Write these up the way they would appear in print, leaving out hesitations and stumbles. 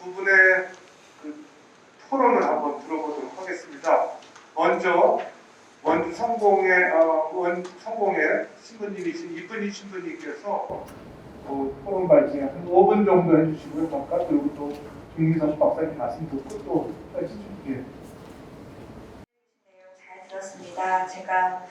두 분의 그 토론을 한번 들어보도록 하겠습니다. 먼저 원주 성공의 신부님이신 이쁜이 신부님께서 토론 발제 한 5분 정도 해주시고요. 그리고 또 김기성 박사님 말씀 듣고 또 해주시죠. 잘 들었습니다. 제가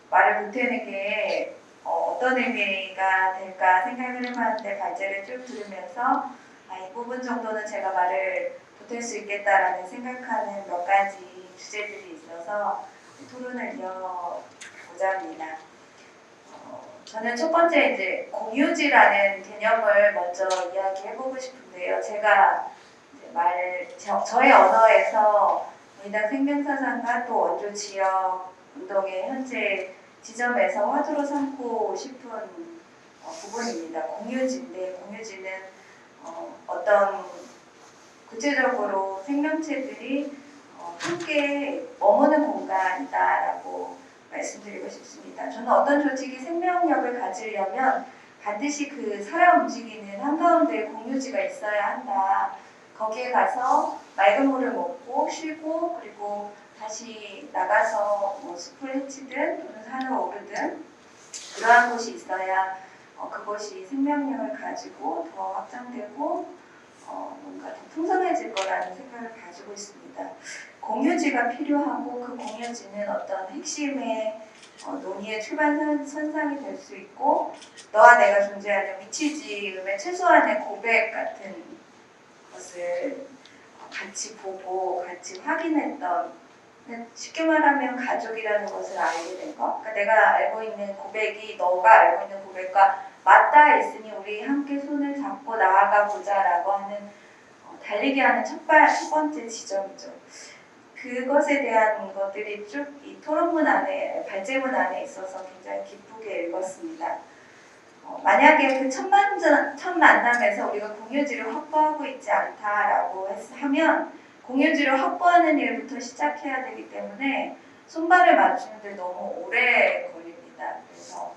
말을 보태는 게 어떤 의미가 될까 생각을 해봤는데 발제를 쭉 들으면서 이 부분 정도는 제가 말을 보탤 수 있겠다라는 생각하는 몇 가지 주제들이 있어서 토론을 이어보자 합니다. 저는 첫 번째 이제 공유지라는 개념을 먼저 이야기해보고 싶은데요. 제가 저의 언어에서 민당 생명사상과 또 원주 지역 운동의 현재 지점에서 화두로 삼고 싶은 부분입니다. 공유지인데 공유지는 어떤 구체적으로 생명체들이 함께 머무는 공간이다라고 말씀드리고 싶습니다. 저는 어떤 조직이 생명력을 가지려면 반드시 그 살아 움직이는 한가운데 공유지가 있어야 한다. 거기에 가서 맑은 물을 먹고 쉬고 그리고 다시 나가서 숲을 헤치든 또는 산을 오르든 그러한 곳이 있어야 그것이 생명력을 가지고 더 확장되고 뭔가 더 풍성해질 거라는 생각을 가지고 있습니다. 공유지가 필요하고 그 공유지는 어떤 핵심의 논의의 출발선상이 될 수 있고 너와 내가 존재하는 미치지음의 최소한의 고백 같은 것을 같이 보고 같이 확인했던 쉽게 말하면 가족이라는 것을 알게 된 것. 그러니까 내가 알고 있는 고백이 너가 알고 있는 고백과 맞닿아 있으니 우리 함께 손을 잡고 나아가 보자라고 하는 달리기 하는 첫 번째 지점이죠. 그것에 대한 것들이 쭉 이 토론문 안에 발제문 안에 있어서 굉장히 기쁘게 읽었습니다. 만약에 그 첫 만남에서 우리가 공유지를 확보하고 있지 않다라고 하면 공유지를 확보하는 일부터 시작해야 되기 때문에 손발을 맞추는데 너무 오래 걸립니다. 그래서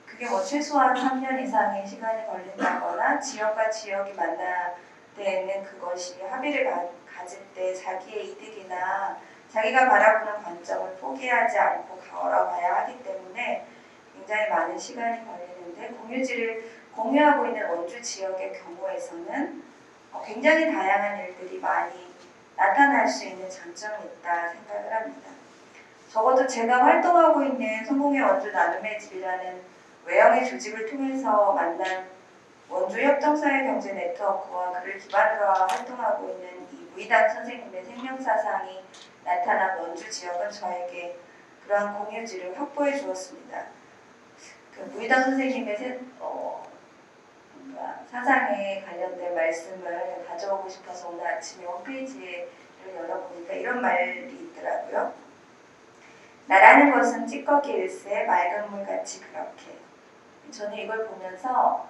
그게 최소한 3년 이상의 시간이 걸린다거나 지역과 지역이 만날 때는 그것이 합의를 가질 때 자기의 이득이나 자기가 바라보는 관점을 포기하지 않고 걸어가야 하기 때문에 굉장히 많은 시간이 걸리는데 공유지를 공유하고 있는 원주 지역의 경우에서는 굉장히 다양한 일들이 많이 나타날 수 있는 장점이 있다 생각을 합니다. 적어도 제가 활동하고 있는 성공의 원주 나눔의 집이라는 외형의 조직을 통해서 만난 원주 협동사회 경제 네트워크와 그를 기반으로 활동하고 있는 이 무이단 선생님의 생명사상이 나타난 원주 지역은 저에게 그러한 공유지를 확보해 주었습니다. 그 무이단 선생님의 사상에 관련된 말씀을 가져오고 싶어서 오늘 아침에 홈페이지를 열어보니까 이런 말이 있더라고요. 나라는 것은 찌꺼기일세 맑은 물같이 그렇게. 저는 이걸 보면서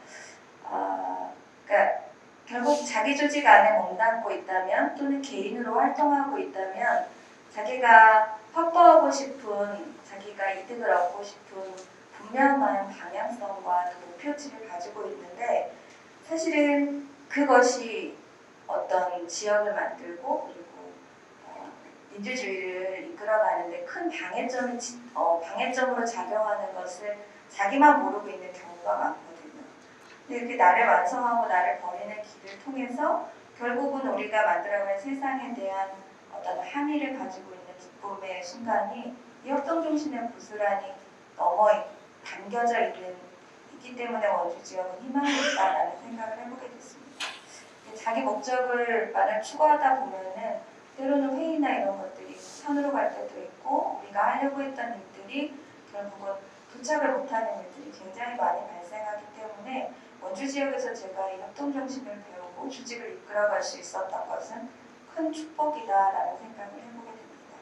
그러니까 결국 자기 조직 안에 몸담고 있다면 또는 개인으로 활동하고 있다면 자기가 확보하고 싶은 자기가 이득을 얻고 싶은 분명한 방향성과 목표치를 가지고 있는데 사실은 그것이 어떤 지역을 만들고 그리고 민주주의를 이끌어가는데 큰 방해점으로 작용하는 것을 자기만 모르고 있는 경우가 많거든요. 근데 이렇게 나를 완성하고 나를 버리는 길을 통해서 결국은 우리가 만들어가는 세상에 대한 어떤 함의를 가지고 있는 기쁨의 순간이 이 협동정신의 고스란히 담겨져 있기 때문에 원주 지역은 희망이 있다라는 생각을 해보게 됐습니다. 자기 목적을 추구하다 보면은 때로는 회의나 이런 것들이 산으로 갈 때도 있고 우리가 하려고 했던 일들이 결국은 도착을 못하는 일들이 굉장히 많이 발생하기 때문에 원주 지역에서 제가 이 협동정신을 배우고 조직을 이끌어갈 수 있었던 것은 큰 축복이다라는 생각을 해보게 됩니다.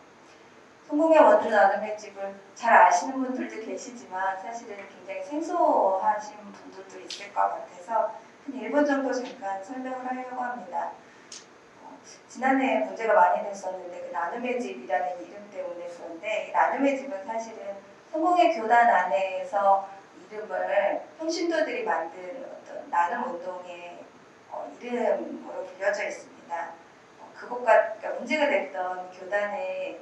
성공의 원주 나눔의 집을 잘 아시는 분들도 계시지만 사실은 굉장히 생소하신 분들도 있을 것 같아서 한 1분 정도 잠깐 설명을 하려고 합니다. 지난해 문제가 많이 됐었는데 그 나눔의 집이라는 이름 때문에 그런데 이 나눔의 집은 사실은 성공의 교단 안에서 이름을 평신도들이 만든 어떤 나눔 운동의 이름으로 불려져 있습니다. 그러니까 문제가 됐던 교단의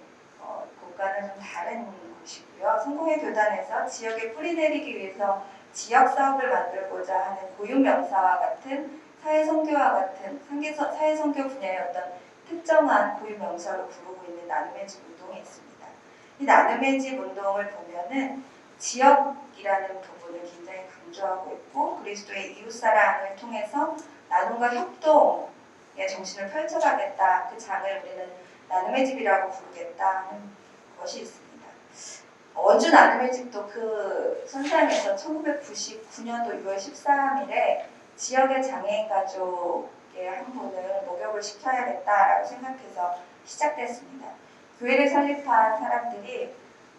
곳과는 좀 다른 곳이고요. 성공회 교단에서 지역에 뿌리내리기 위해서 지역 사업을 만들고자 하는 고유명사와 같은 사회선교와 같은 사회선교 분야의 어떤 특정한 고유명사로 부르고 있는 나눔의 집 운동이 있습니다. 이 나눔의 집 운동을 보면은 지역이라는 부분을 굉장히 강조하고 있고 그리스도의 이웃사랑을 통해서 나눔과 협동의 정신을 펼쳐가겠다. 그 장을 우리는 나눔의 집이라고 부르겠다 하는 것이 있습니다. 원주 나눔의 집도 그 선상에서 1999년도 6월 13일에 지역의 장애인 가족의 한 분을 목욕을 시켜야겠다라고 생각해서 시작됐습니다. 교회를 설립한 사람들이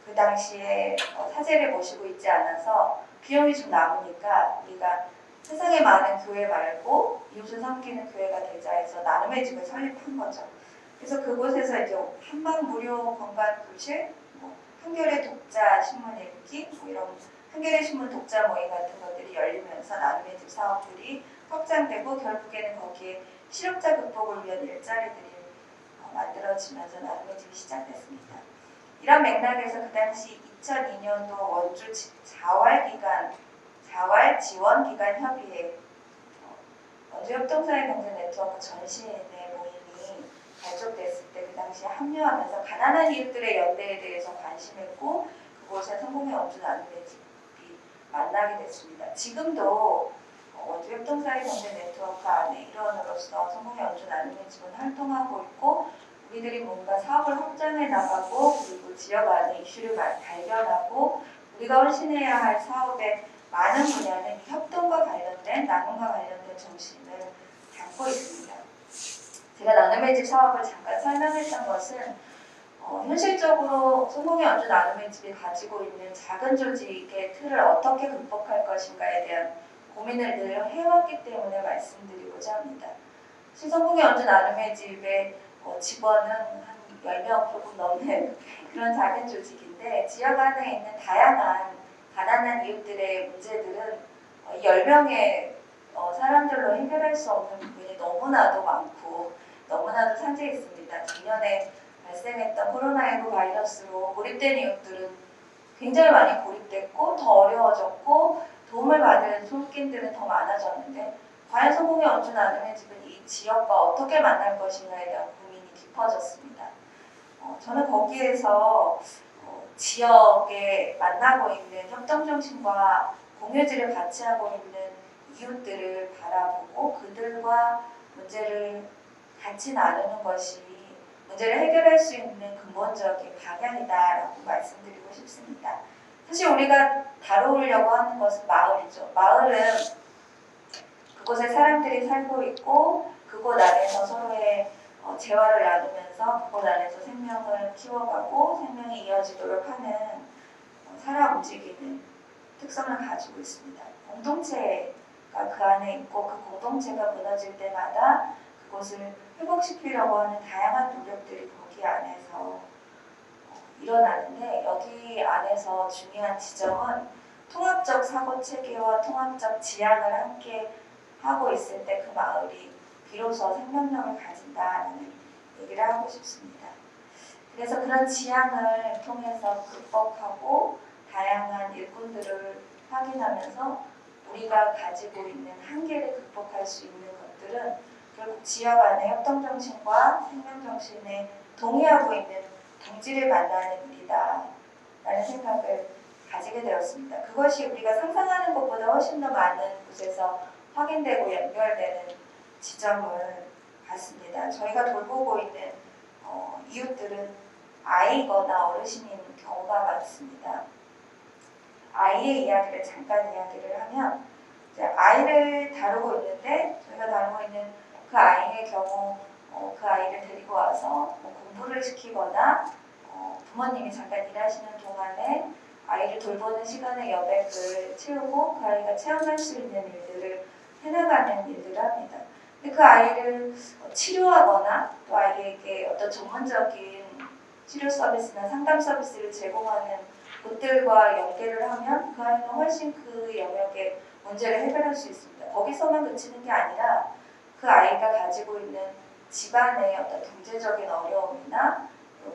그 당시에 사제를 모시고 있지 않아서 비용이 좀 남으니까 우리가 세상에 많은 교회 말고 이웃을 섬기는 교회가 되자 해서 나눔의 집을 설립한 거죠. 그래서 그곳에서 이제 한방 무료 건강 교실, 한겨레 독자 신문 읽기, 이런 한겨레 신문 독자 모임 같은 것들이 열리면서 나눔의 집 사업들이 확장되고 결국에는 거기에 실업자 극복을 위한 일자리들이 만들어지면서 나눔의 집이 시작됐습니다. 이런 맥락에서 그 당시 2002년도 원주 자활 지원 기관 협의회 원주 협동사회 경제 네트워크 전시회 모임이 발족됐을 때 그 당시에 합류하면서 가난한 이웃들의 연대에 대해서 관심했고 그곳에 성공의 원주 나눔의 집이 만나게 됐습니다. 지금도 원주 협동사회 경제 네트워크 안에 일원으로서 성공의 원주 나눔의 집은 활동하고 있고 우리들이 뭔가 사업을 확장해 나가고 그리고 지역 안에 이슈를 발견하고 우리가 헌신해야 할 사업의 많은 분야는 이 협동과 관련된 나눔과 관련된 정신을 담고 있습니다. 제가 나눔의 집 사업을 잠깐 설명했던 것은 현실적으로 성공의 원주 나눔의 집이 가지고 있는 작은 조직의 틀을 어떻게 극복할 것인가에 대한 고민을 늘 해왔기 때문에 말씀드리고자 합니다. 성공의 원주 나눔의 집의 직원은 한 10명 조금 넘는 그런 작은 조직인데 지역 안에 있는 다양한 가난한 이웃들의 문제들은 10명의 사람들로 해결할 수 없는 부분이 너무나도 많고 너무나도 산재 있습니다. 작년에 발생했던 코로나19 바이러스로 고립된 이웃들은 굉장히 많이 고립됐고 더 어려워졌고 도움을 받을 손길들은 더 많아졌는데 과연 성공의 원주 나눔의 집은 이 지역과 어떻게 만날 것인가에 대한 고민이 깊어졌습니다. 저는 거기에서 지역에 만나고 있는 협동정신과 공유지를 같이 하고 있는 이웃들을 바라보고 그들과 문제를 같이 나누는 것이 문제를 해결할 수 있는 근본적인 방향이다라고 말씀드리고 싶습니다. 사실 우리가 다루려고 하는 것은 마을이죠. 마을은 그곳에 사람들이 살고 있고 그곳 안에서 서로의 재화를 나누면서 그곳 안에서 생명을 키워가고 생명이 이어지도록 하는 살아 움직이는 특성을 가지고 있습니다. 공동체가 그 안에 있고 그 공동체가 무너질 때마다 그것을 회복시키려고 하는 다양한 노력들이 거기 안에서 일어나는데 여기 안에서 중요한 지점은 통합적 사고체계와 통합적 지향을 함께 하고 있을 때 그 마을이 비로소 생명력을 가진다는 얘기를 하고 싶습니다. 그래서 그런 지향을 통해서 극복하고 다양한 일꾼들을 확인하면서 우리가 가지고 있는 한계를 극복할 수 있는 것들은 결국 지역 안의 협동정신과 생명정신에 동의하고 있는 동지를 만나는 일이다 라는 생각을 가지게 되었습니다. 그것이 우리가 상상하는 것보다 훨씬 더 많은 곳에서 확인되고 연결되는 지점을 봤습니다. 저희가 돌보고 있는 이웃들은 아이거나 어르신인 경우가 많습니다. 아이의 이야기를 잠깐 이야기를 하면 이제 아이를 다루고 있는데 저희가 다루고 있는 그 아이의 경우 그 아이를 데리고 와서 공부를 시키거나 부모님이 잠깐 일하시는 동안에 아이를 돌보는 시간의 여백을 채우고 그 아이가 체험할 수 있는 일들을 해나가는 일들을 합니다. 근데 그 아이를 치료하거나 또 아이에게 어떤 전문적인 치료 서비스나 상담 서비스를 제공하는 곳들과 연계를 하면 그 아이는 훨씬 그 영역의 문제를 해결할 수 있습니다. 거기서만 그치는 게 아니라 그 아이가 가지고 있는 집안의 어떤 경제적인 어려움이나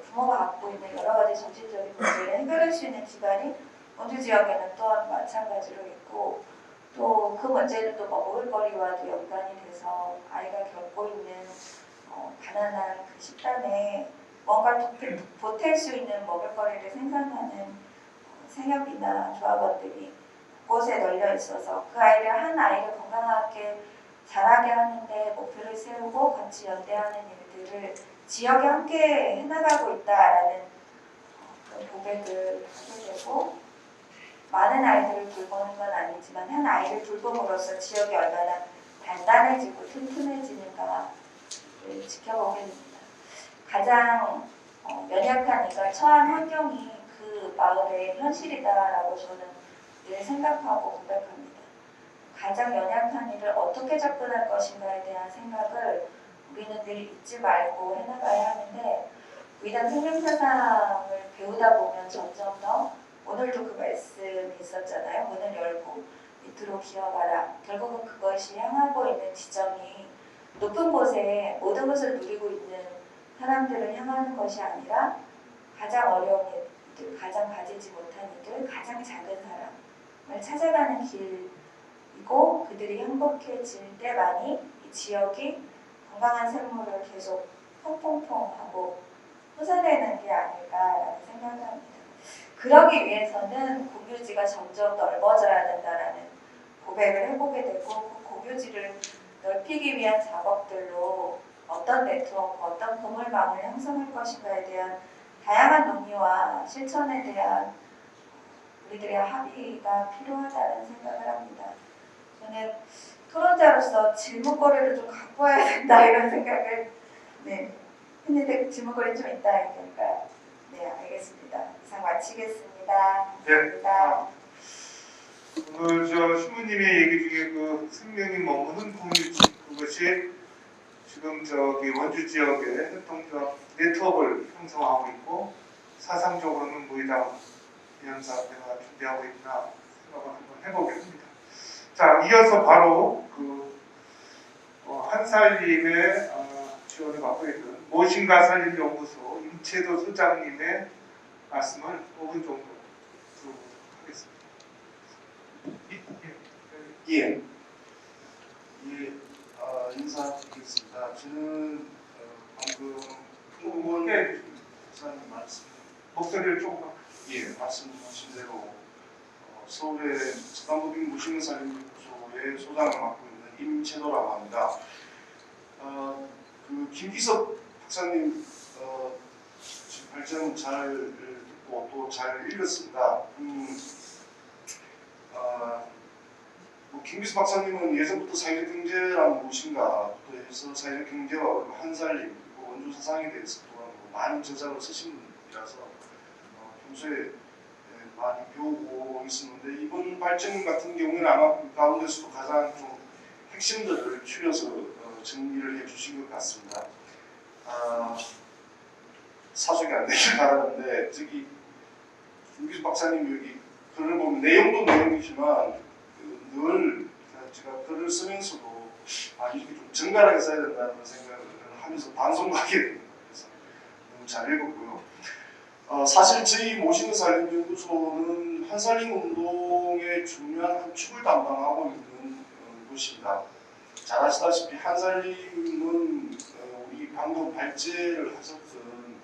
부모가 갖고 있는 여러 가지 정신적인 문제를 해결할 수 있는 기관이 원주 지역에는 또한 마찬가지로 있고, 또 그 문제는 또 먹을거리와도 연관이 돼서 아이가 겪고 있는 가난한 그 식단에 뭔가 보탤 수 있는 먹을거리를 생산하는 생협이나 조합원들이 곳에 널려 있어서 그 아이를 한 아이를 건강하게 자라게 하는데 목표를 세우고 같이 연대하는 일들을 지역에 함께 해나가고 있다라는 그런 고백을 하게 되고, 많은 아이들을 돌보는 건 아니지만 한 아이를 돌봄으로써 지역이 얼마나 단단해지고 튼튼해지는가를 지켜보게 됩니다. 가장 연약한 이가 처한 환경이 그 마을의 현실이다라고 저는 늘 생각하고 고백합니다. 가장 연약한 이를 어떻게 접근할 것인가에 대한 생각을 우리는 늘 잊지 말고 해나가야 하는데, 위대한 생명사상을 배우다 보면 점점 더, 오늘도 그 말씀이 있었잖아요. 문을 열고 밑으로 기어가라. 결국은 그것이 향하고 있는 지점이 높은 곳에 모든 것을 누리고 있는 사람들을 향하는 것이 아니라 가장 어려운 이들, 가장 가지지 못한 이들, 가장 작은 사람을 찾아가는 길이고, 그들이 행복해질 때만이 이 지역이 건강한 생물을 계속 퐁퐁퐁하고 솟아내는 게 아닐까라는 생각을 합니다. 그러기 위해서는 공유지가 점점 넓어져야 된다라는 고백을 해보게 되고, 그 공유지를 넓히기 위한 작업들로 어떤 네트워크, 어떤 그물망을 형성할 것인가에 대한 다양한 논의와 실천에 대한 우리들의 합의가 필요하다는 생각을 합니다. 저는 토론자로서 질문거리를 좀 갖고 와야 된다 이런 생각을 했는데, 질문거리 좀 있다 이니까 알겠습니다. 이상 마치겠습니다. 감사합니다. 오늘 저 신부님의 얘기 중에 그 생명이 머무는 공유지, 그것이 지금 저기 원주 지역의 협동조합 네트워크를 형성하고 있고, 사상적으로는 무의당 연사회가 준비하고 있구나 생각을 한번 해보겠습니다. 자, 이어서 바로 그 한살림의 지원을 받고 있는 모신가 살림연구소 임채도 소장님의 말씀을 5분 정도 들어보도록 하겠습니다. 예, 인사드리겠습니다. 저는 방금 홍원 목사님 말씀, 목소리를 조금 말씀하신 대로 서울의 서강법인 무신살림연구소의 소장을 맡고 있는 임채도라고 합니다. 그 김기석 박사님 발전 잘 듣고 또 잘 읽었습니다. 김기수 박사님은 예전부터 사회적 경제란 무엇인가 또 해서 사회적 경제와 한살림 그리고 원주 사상에 대해서 또한 많은 저작을 쓰신 분이라서 평소에 많이 배우고 있었는데, 이번 발전 같은 경우는 아마 그 가운데서도 가장 좀 핵심들을 추려서 정리를 해주신 것 같습니다. 사족이 안 되길 바라는데, 저기 김기수 박사님 여기 글을 보면 내용도 내용이지만 늘 제가 글을 쓰면서도 이렇게 좀 정갈하게 써야 된다는 생각을 하면서 반성하게 됩니다. 그래서 너무 잘 읽었고요. 사실 저희 모시는 살림연구소는 한살림 운동의 중요한 한 축을 담당하고 있는 곳입니다. 잘 아시다시피 한살림은 우리 방금 발제를 하셨던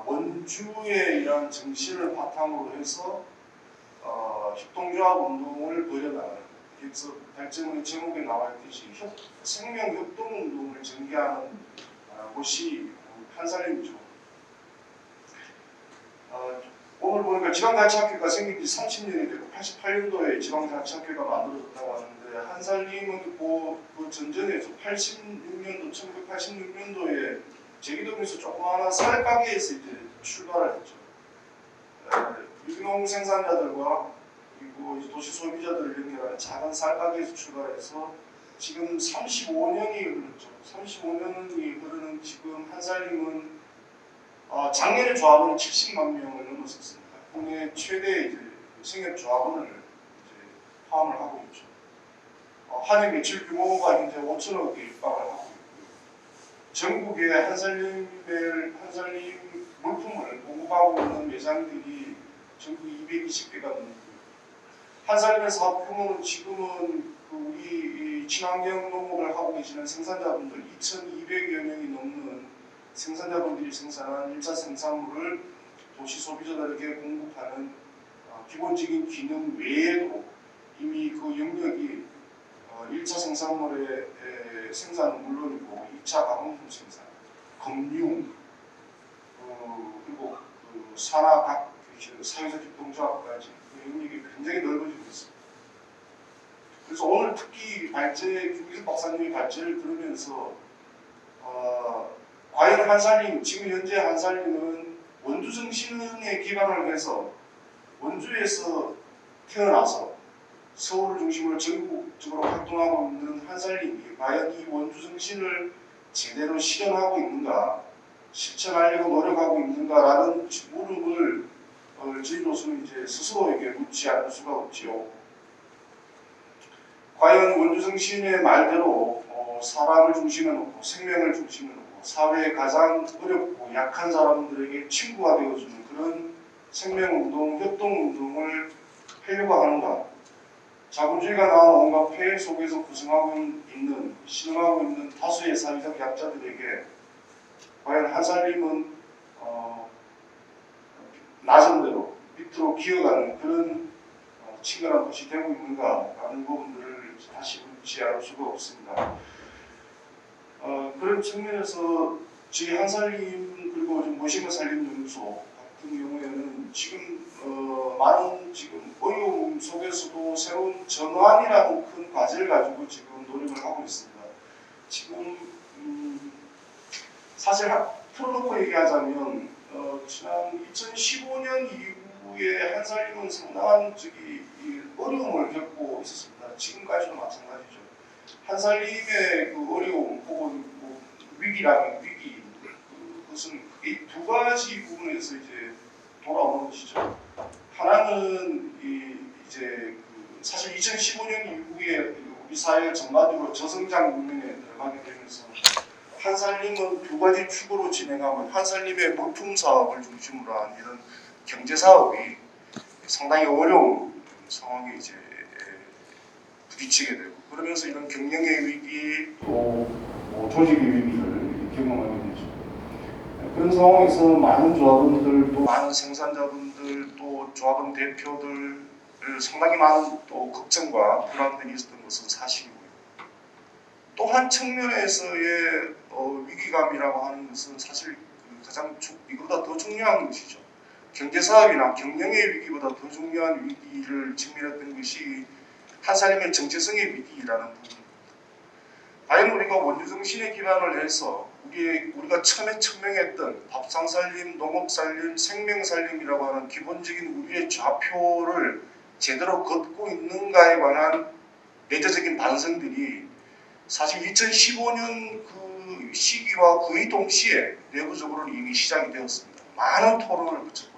원주의 이러한 정신을 바탕으로 해서 협동조합 운동을 벌여나가는, 그래서 발제문의 제목에 나와 있듯이 생명협동운동을 전개하는 곳이 한살림이죠. 오늘 보니까 지방자치학회가 생긴 지 30년이 되고 88년도에 지방자치학회가 만들어졌다고 하는데, 한살림은 그 전전에 86년도, 1986년도에 제기동에서 조그마한 쌀가게에서 이제 출발을 했죠. 유기농 생산자들과 그리고 이제 도시 소비자들을 연결하는 작은 쌀가게에서 출발해서 지금 35년이 흘렀죠. 35년이 흐르는 지금 한살림은 작년에 조합원은 70만 명을 넘었었습니다. 국내 최대 이제 생협 조합원을 이제 포함을 하고 있죠. 한해 매출 규모가 현재 5천억에 육박을 하고 있고요. 전국에 한살림 물품을 공급하고 있는 매장들이 전국 220개가 넘고요. 한살림의 사업 규모는 지금은 우리 친환경 농업을 하고 계시는 생산자분들 2,200여 명이 넘는 생산자분들이 생산한 1차 생산물을 도시 소비자들에게 공급하는 기본적인 기능 외에도 이미 그 영역이 1차 생산물의 생산은 물론이고 2차 가공품 생산, 금융, 그리고 산하 각 사회적 협동조합까지 그 영역이 굉장히 넓어지고 있습니다. 그래서 오늘 특히 김기석 박사님의 발제를 들으면서 과연 한살림, 지금 현재 한살림은 원주정신에 기반을 해서 원주에서 태어나서 서울을 중심으로 전국적으로 활동하고 있는 한살림이 과연 이 원주정신을 제대로 실현하고 있는가, 실천하려고 노력하고 있는가라는 물음을 저희로서는 이제 스스로에게 묻지 않을 수가 없지요. 과연 원주정신의 말대로 사람을 중심에 놓고 생명을 중심에 놓고 사회에 가장 어렵고 약한 사람들에게 친구가 되어주는 그런 생명운동, 협동운동을 하려고 하는가. 자본주의가 낳은 온갖 폐해 속에서 신음하고 있는 다수의 사회적 약자들에게 과연 한살림은 낮은 대로 밑으로 기어가는 그런 친근한 곳이 되고 있는가라는 부분들을 다시 묻지 않을 수가 없습니다. 그런 측면에서 저희 한살림 그리고 모시면 살림 연구소 같은 경우에는 지금 많은 지금 어려움 속에서도 새로운 전환이라는 큰 과제를 가지고 지금 노력을 하고 있습니다. 지금 사실 풀어놓고 얘기하자면 지난 2015년 이후에 한살림은 상당한 어려움을 겪고 있었습니다. 지금까지도 마찬가지죠. 한살림의 그 어려움 혹은 위기라면 위기 그것은 크게 두 가지 부분에서 이제 돌아오는 것이죠. 하나는 사실 2015년 이후에 우리 사회가 전반적으로 저성장 국면에 들어가게 되면서 한살림은 두 가지 축으로 진행하고 한살림의 물품 사업을 중심으로 한 이런 경제 사업이 상당히 어려운 상황에 이제 부딪히게 되고 그러면서 이런 경영의 위기 또 조직의 위기를 경험하게 되죠. 그런 상황에서 많은 조합원들 또 많은 생산자분들 또 조합원 대표들 상당히 많은 또 걱정과 불안들이 있었던 것은 사실이고요. 또 한 측면에서의 위기감이라고 하는 것은 사실 이거보다 더 중요한 것이죠. 경제사업이나 경영의 위기보다 더 중요한 위기를 직면했던 것이 한살림의 정체성의 위기라는 부분입니다. 과연 우리가 원주정신에 기반을 해서 우리가 처음에 천명했던 밥상살림, 농업살림, 생명살림이라고 하는 기본적인 우리의 좌표를 제대로 걷고 있는가에 관한 내재적인 반성들이 사실 2015년 그 시기와 거의 동시에 내부적으로는 이미 시작이 되었습니다. 많은 토론을 거쳤고요.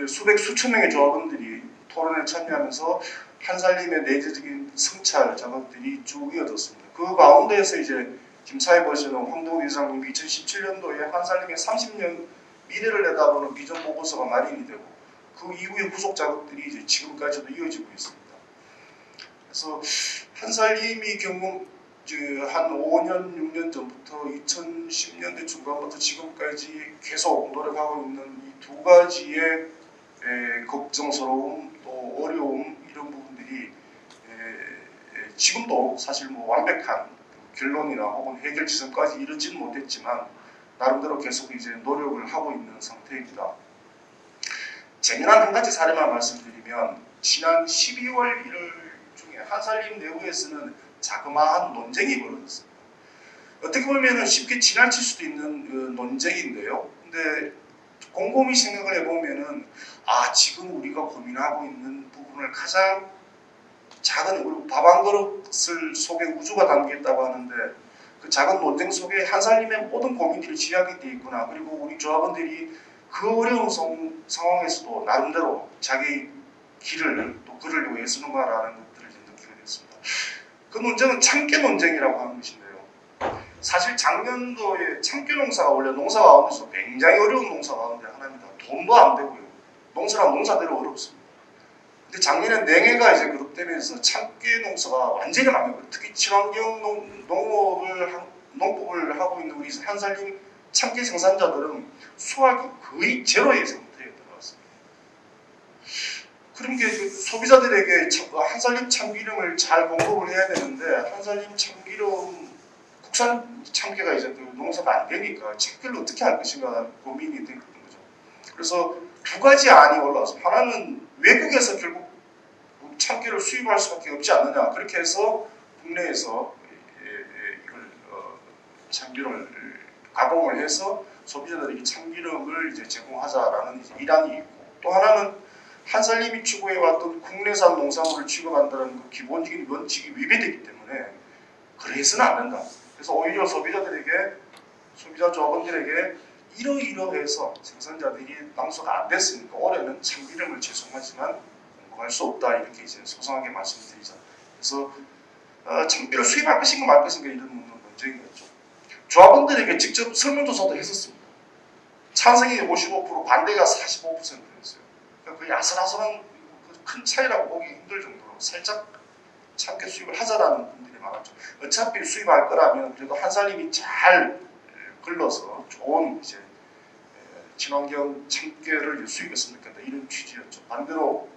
수백 수천 명의 조합원들이 토론에 참여하면서 한살림의 내재적인 성찰 작업들이 쭉 이어졌습니다. 그 가운데에서 이제 지금 사회 보시는 황동훈 이사님이 2017년도에 한살림의 30년 미래를 내다보는 비전 보고서가 마련이 되고 그 이후의 후속 작업들이 이제 지금까지도 이어지고 있습니다. 그래서 한살림이 한 5년, 6년 전부터 2010년대 중반부터 지금까지 계속 노력하고 있는 이 두 가지의 걱정스러움 또 어려움 이런 부분들이 지금도 사실 완벽한 결론이나 혹은 해결 지점까지 이르지는 못했지만 나름대로 계속 이제 노력을 하고 있는 상태입니다. 재미난 한 가지 사례만 말씀드리면 지난 12월 1일 중에 한살림 내부에서는 자그마한 논쟁이 벌어졌습니다. 어떻게 보면 쉽게 지나칠 수도 있는 그 논쟁인데요. 근데 곰곰이 생각을 해보면은 지금 우리가 고민하고 있는 부분을 가장 작은 우리 밥 한 그릇을 속에 우주가 담겨 있다고 하는데 그 작은 논쟁 속에 한살림의 모든 고민들이 집약이 되어 있구나. 그리고 우리 조합원들이 그 어려운 상황에서도 나름대로 자기 길을 또 걸으려고 애쓰는가라는 것들을 느끼게 됐습니다. 그 논쟁은 참깨 논쟁이라고 하는 것인데요. 사실 작년도에 참깨 농사가 원래 농사 가운데서 굉장히 어려운 농사 가운데 하나입니다. 돈도 안 되고요. 농사란 농사대로 어렵습니다. 근데 작년에 냉해가 이제 그룹되면서 참깨 농사가 완전히 망해버려요. 특히 친환경 농법을 하고 있는 우리 한살림 참깨 생산자들은 수확이 거의 제로의 상태에 들어갔습니다. 그런 게 소비자들에게 한살림 참기름을 잘 공급을 해야 되는데 한살림 참기름 국산 참깨가 이제 농사가 안 되니까 참깨를 어떻게 할 것인가 고민이 된 거죠. 그래서 두 가지 안이 올라와서 하나는 외국에서 결국 참깨를 수입할 수밖에 없지 않느냐 그렇게 해서 국내에서 이걸 참기름을 가공을 해서 소비자들에게 참기름을 이제 제공하자라는 이제 일환이 있고 또 하나는 한살림이 추구해왔던 국내산 농산물을 취급한다는 그 기본적인 원칙이 위배되기 때문에 그래서는 안 된다. 그래서 오히려 소비자 조합원들에게 이러이러해서 생산자들이 낭수가 안 됐으니까 올해는 참기름을 죄송하지만 공급할 수 없다 이렇게 이제 소상하게 말씀드리자. 그래서 참기름을 수입할 것인가 말 것인가 이런 논쟁이었죠. 조합원들에게 직접 설문조사도 했었습니다. 찬성이 55%, 반대가 45%였어요. 그러니까 그 아슬아슬한 큰 차이라고 보기 힘들 정도로 살짝 참깨 수입을 하자라는 분들이 많았죠. 어차피 수입할 거라면 그래도 한살림이 잘 걸러서 좋은 이제 친환경 참깨를 수입했으면 좋겠다 이런 취지였죠. 반대로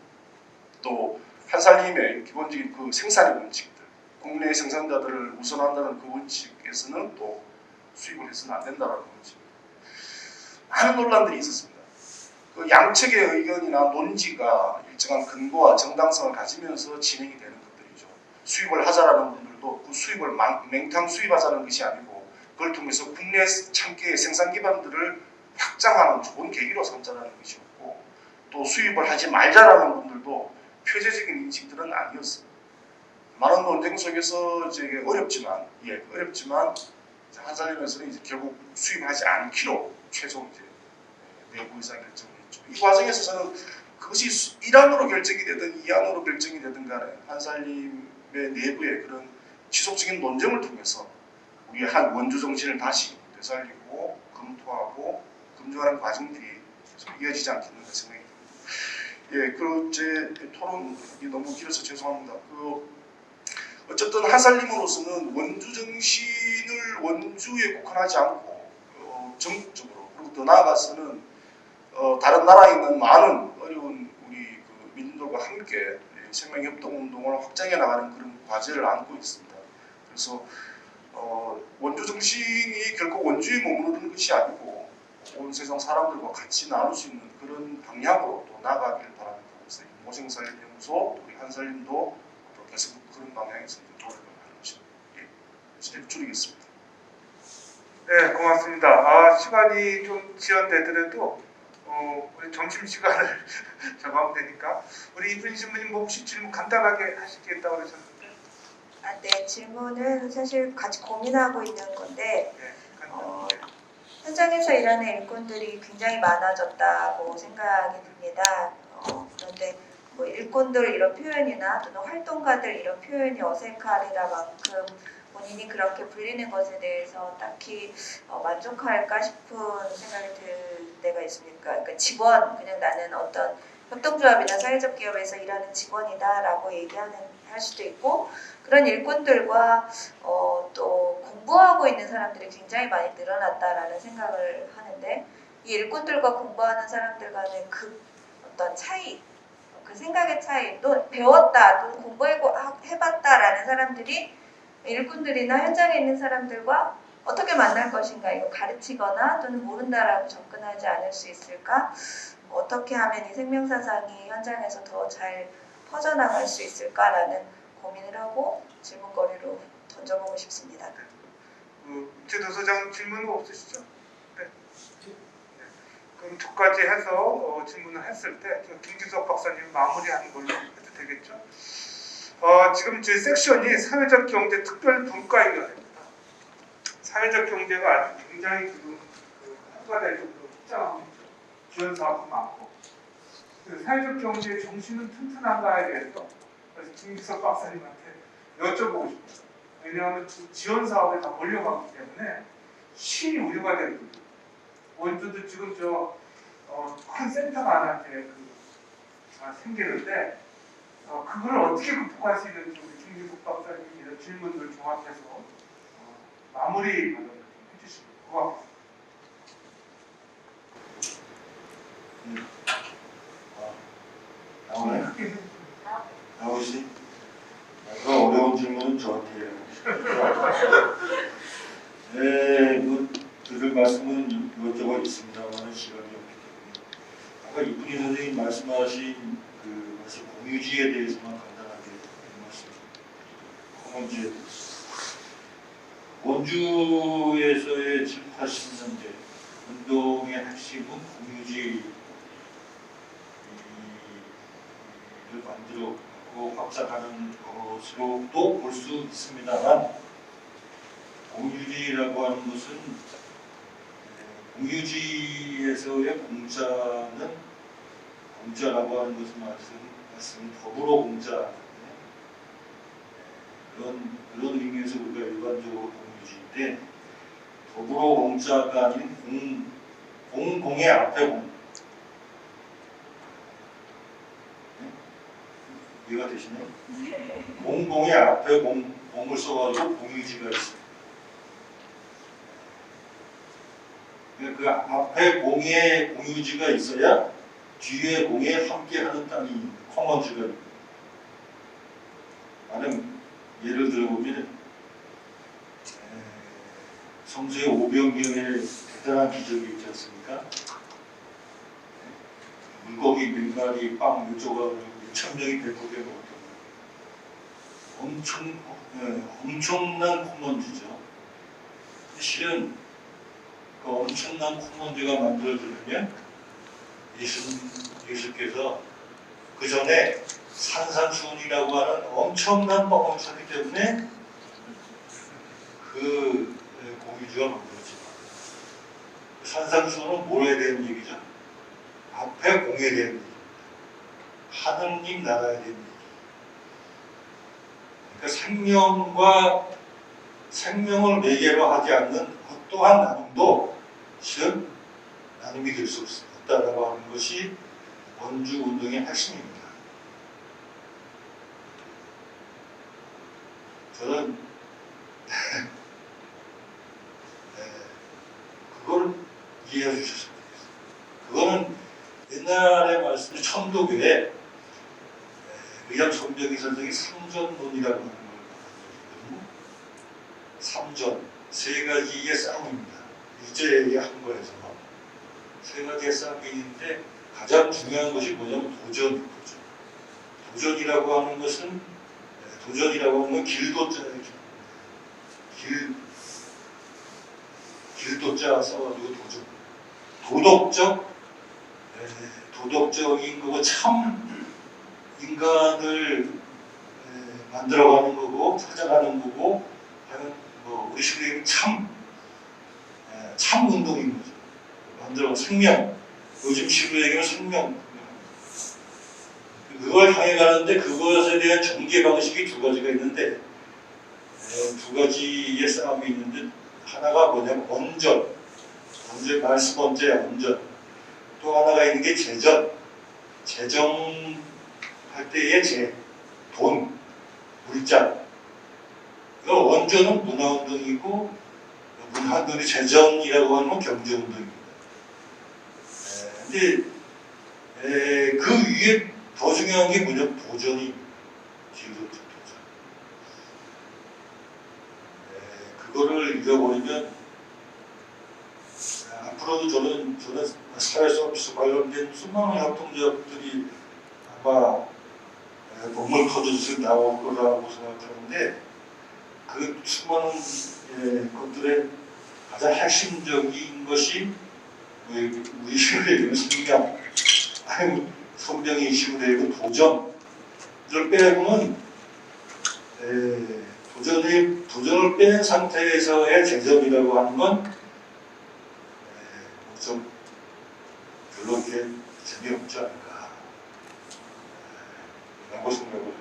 또 한살림의 기본적인 그 생산의 원칙들, 국내 생산자들을 우선한다는 그 원칙에서는 또 수입을 해서는 안 된다는 원칙. 많은 논란들이 있었습니다. 그 양측의 의견이나 논지가 일정한 근거와 정당성을 가지면서 진행이 되는 것들이죠. 수입을 하자라는 분들도 그 수입을 맹탕 수입하자는 것이 아니고 그걸 통해서 국내 참깨의 생산 기반들을 확장하는 좋은 계기로 삼자라는 것이었고 또 수입을 하지 말자라는 분들도 표제적인 인식들은 아니었습니다. 많은 논쟁 속에서 이제 어렵지만 한살림에서는 이제 결국 수입하지 않기로 최종 이제 내부 의사 결정을 했죠. 이 과정에서 저는 그것이 1안으로 결정이 되든 2안으로 결정이 되든 간에 한살림의 내부의 그런 지속적인 논쟁을 통해서 우리 한 원주 정신을 다시 되살리고 검토하고 검증하는 과정들이 이어지지 않겠는가 생각이 듭니다. 예, 그 제 토론이 너무 길어서 죄송합니다. 어쨌든 한살림으로서는 원주 정신을 원주에 국한하지 않고 전국적으로 그리고 더 나아가서는 다른 나라에 있는 많은 어려운 우리 그 민족과 함께 생명협동운동을 확장해 나가는 그런 과제를 안고 있습니다. 그래서 원주 정신이 결코 원주에 머무르는 것이 아니고 온 세상 사람들과 같이 나눌 수 있는 그런 방향으로 또 나아가길 바랍니다. 그래서 모생살림연구소 우리 한살림도 계속 그런 방향에서 노력을 하는 것입니다. 예, 이제 줄이겠습니다. 네, 고맙습니다. 시간이 좀 지연되더라도 우리 점심 시간을 잡아면 되니까 우리 이분 신부님 뭐 혹시 질문 간단하게 하시겠다고 그러셨는데. 네, 질문은 사실 같이 고민하고 있는 건데 네, 간단하게. 현장에서 일하는 일꾼들이 굉장히 많아졌다고 생각이 듭니다. 그런데 뭐 일꾼들 이런 표현이나 또는 활동가들 이런 표현이 어색하리라 만큼 본인이 그렇게 불리는 것에 대해서 딱히 만족할까 싶은 생각이 들 때가 있습니까? 그러니까 직원, 그냥 나는 어떤 협동조합이나 사회적 기업에서 일하는 직원이다라고 할 수도 있고 그런 일꾼들과 또 공부하고 있는 사람들이 굉장히 많이 늘어났다라는 생각을 하는데 이 일꾼들과 공부하는 사람들 간의 그 어떤 차이 그 생각의 차이, 또 배웠다, 또 공부해봤다라는 사람들이 일꾼들이나 현장에 있는 사람들과 어떻게 만날 것인가, 이거 가르치거나 또는 모른다라고 접근하지 않을 수 있을까? 어떻게 하면 이 생명사상이 현장에서 더 잘 퍼져나갈 수 있을까라는 고민을 하고 질문거리로 던져보고 싶습니다. 최 도서장 질문 없으시죠? 네. 그럼 저까지 해서 질문을 했을 때 김기석 박사님 마무리하는 걸로 해도 되겠죠? 지금 저희 섹션이 사회적 경제 특별 분과위원회입니다. 사회적 경제가 아주 굉장히 지금 화두가 될 정도로 확장하고 있죠. 지원 사업도 많고. 사회적 경제의 정신은 튼튼한가에 대해서 그래서 김기석 박사님한테 여쭤보고 싶어요. 왜냐하면 지원 사업에 다 몰려가기 때문에 실이 우려가 되거든요. 원주도 지금 큰 센터가 하나 생기는데 그걸 어떻게 극복할 수 있는지 우리 김기국 박사님이 이런 질문들 종합해서 마무리 발언을 좀 해주시면 고맙겠습니다. 나오나요? 나오시? 그런 어려운 질문은 저한테 해요. 네, 들을 말씀은 이것저것 있습니다만 시간이 없기 때문에 아까 이쁜희 선생님 말씀하신 그 말씀 공유지에 대해서만 간단하게 말씀드리겠습니다. 커먼지에 원주에서의 7, 80년대 운동의 핵심은 공유지를 만들어가고 확장하는 것으로도 볼 수 있습니다만 공유지라고 하는 것은 공유지에서의 공자라고 하는 것은 말씀 더불어 공자 그런 의미에서 우리가 일반적으로 공유지인데 더불어 공자가 아닌 공의 앞에 공 이해가 되시나요? 공의 앞에 공을 써가지고 공유지가 있어요. 그 앞에 공에 공유지가 있어야 뒤에 공에 함께하는 땅이 커먼지가 있고 나는 예를 들어보면 성수의 오병이어의 대단한 기적이 있지 않습니까? 물고기 몇 마리 빵 요쪽으로 6,000명이 배고프게 먹었던 엄청난 커먼지죠. 실은 그 엄청난 커먼지가 만들어지려면 예수께서 그 전에 산산수훈이라고 하는 엄청난 뻥을 쳤기 때문에 그 공유지가 만들어집니다. 산산수훈은 뭐에 대한 얘기죠? 앞에 공에 대한 얘기입니다. 하느님 나라에 대한 얘기. 그러니까 생명을 매개로 하지 않는 어떠한 나눔도 실은 나눔이 될 수 없다라고 하는 것이 원주 운동의 핵심입니다. 저는 그거를 이해해 주셨으면 좋겠어요. 그거는 옛날에 말씀 천도교에 의학 손병희 선생이 삼전론이라고 하는 걸 말씀드리거든요. 삼전 세 가지의 싸움입니다. 유죄의 한 거에서 세 가지의 싸움이 있는데 가장 중요한 것이 뭐냐면 도전이죠. 도전이라고 하는 것은 길도자예요. 길도자 써가지고 도전. 도덕적인 거고 참 인간을 만들어가는 거고 찾아가는 거고 하는 우리 식으로 참 운동인 거죠. 만들어 생명. 요즘 식으로 얘기하면 생명. 그걸 향해 가는데 그것에 대한 전개 방식이 두 가지가 있는데 두 가지의 싸움이 있는데 하나가 뭐냐면 언전 말씀 언제야 언전. 또 하나가 있는 게 재정할 때의 돈, 물자. 원전은 문화운동이고 문화운동이 재정이라고 하는 건 경제운동입니다. 근데 그 위에 더 중요한 게 뭐냐면 도전이 길도전. 그거를 잃어버리면 앞으로도 저는 사회 서비스 관련된 수많은 협동조합들이 아마 건물 터져서 나올 거라고 생각하는데 그 수많은 것들의 가장 핵심적인 것이 우리 시골의 생명, 손병희 시골의 도전을 빼고는 도전을 뺀 상태에서의 재정이라고 하는 건 좀 별로 이렇게 재미없지 않을까 라고 생각을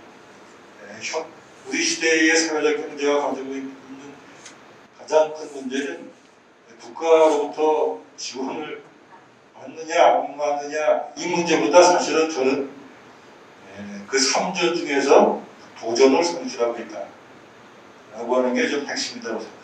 우리 시대의 사회적 경제가 가지고 있는 가장 큰 문제는 국가로부터 지원을 받느냐 안 받느냐 이 문제보다 사실은 저는 그 3전 중에서 도전을 성실하고 있다라고 하는 게 좀 핵심이라고 생각합니다.